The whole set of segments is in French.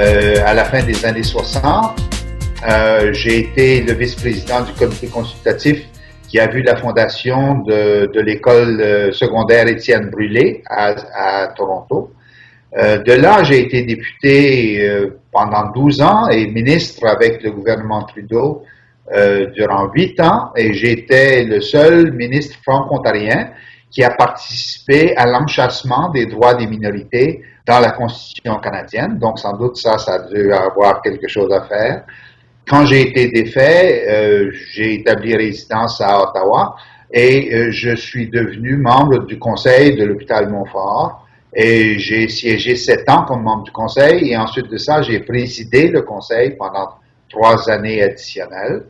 à la fin des années 60. J'ai été le vice-président du comité consultatif qui a vu la fondation de l'école secondaire Étienne Brûlé à Toronto. De là, j'ai été député pendant 12 ans et ministre avec le gouvernement Trudeau durant 8 ans, et j'étais le seul ministre franco-ontarien qui a participé à l'enchâssement des droits des minorités dans la Constitution canadienne. Donc, sans doute, ça a dû avoir quelque chose à faire. Quand j'ai été défait, j'ai établi résidence à Ottawa et je suis devenu membre du conseil de l'hôpital Montfort. Et j'ai siégé 7 ans comme membre du conseil, et ensuite de ça, j'ai présidé le conseil pendant 3 années additionnelles.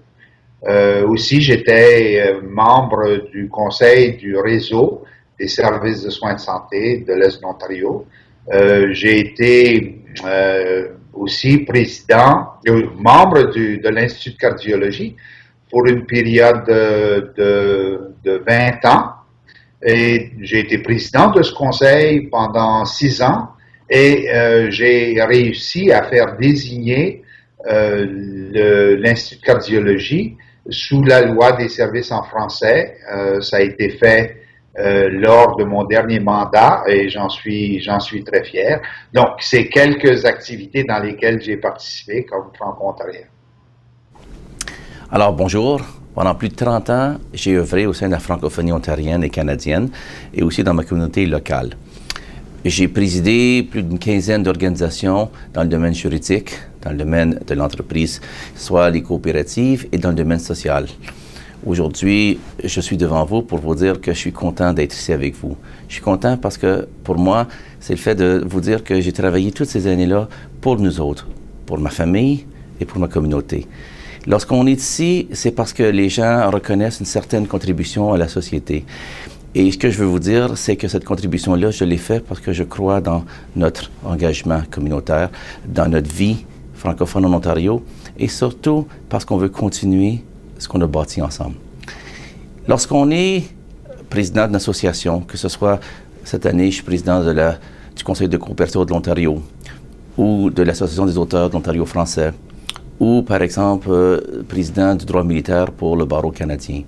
Aussi, j'étais membre du conseil du réseau des services de soins de santé de l'Est de l'Ontario. J'ai été aussi président, membre de l'Institut de cardiologie pour une période de 20 ans. Et j'ai été président de ce conseil pendant 6 ans, et j'ai réussi à faire désigner l'Institut de cardiologie sous la loi des services en français. Ça a été fait lors de mon dernier mandat, et j'en suis très fier. Donc, c'est quelques activités dans lesquelles j'ai participé comme franco-ontarien. Alors, bonjour. Pendant plus de 30 ans, j'ai œuvré au sein de la francophonie ontarienne et canadienne et aussi dans ma communauté locale. J'ai présidé plus d'une quinzaine d'organisations dans le domaine juridique, dans le domaine de l'entreprise, soit les coopératives, et dans le domaine social. Aujourd'hui, je suis devant vous pour vous dire que je suis content d'être ici avec vous. Je suis content parce que, pour moi, c'est le fait de vous dire que j'ai travaillé toutes ces années-là pour nous autres, pour ma famille et pour ma communauté. Lorsqu'on est ici, c'est parce que les gens reconnaissent une certaine contribution à la société. Et ce que je veux vous dire, c'est que cette contribution-là, je l'ai faite parce que je crois dans notre engagement communautaire, dans notre vie francophone en Ontario, et surtout parce qu'on veut continuer ce qu'on a bâti ensemble. Lorsqu'on est président d'une association, que ce soit cette année, je suis président du Conseil de coopérative de l'Ontario, ou de l'Association des auteurs de l'Ontario français, ou par exemple président du droit militaire pour le barreau canadien.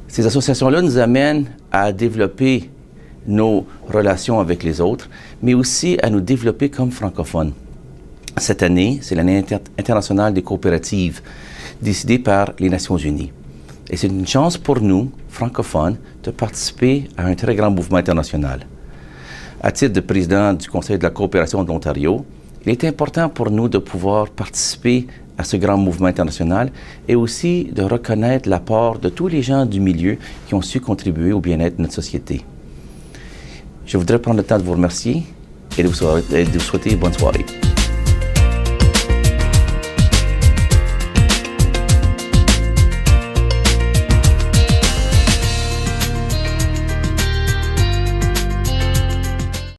Ces associations-là nous amènent à développer nos relations avec les autres, mais aussi à nous développer comme francophones. Cette année, c'est l'année internationale des coopératives, décidée par les Nations unies. Et c'est une chance pour nous, francophones, de participer à un très grand mouvement international. À titre de président du Conseil de la coopération de l'Ontario, il est important pour nous de pouvoir participer à ce grand mouvement international et aussi de reconnaître l'apport de tous les gens du milieu qui ont su contribuer au bien-être de notre société. Je voudrais prendre le temps de vous remercier et de vous souhaiter bonne soirée.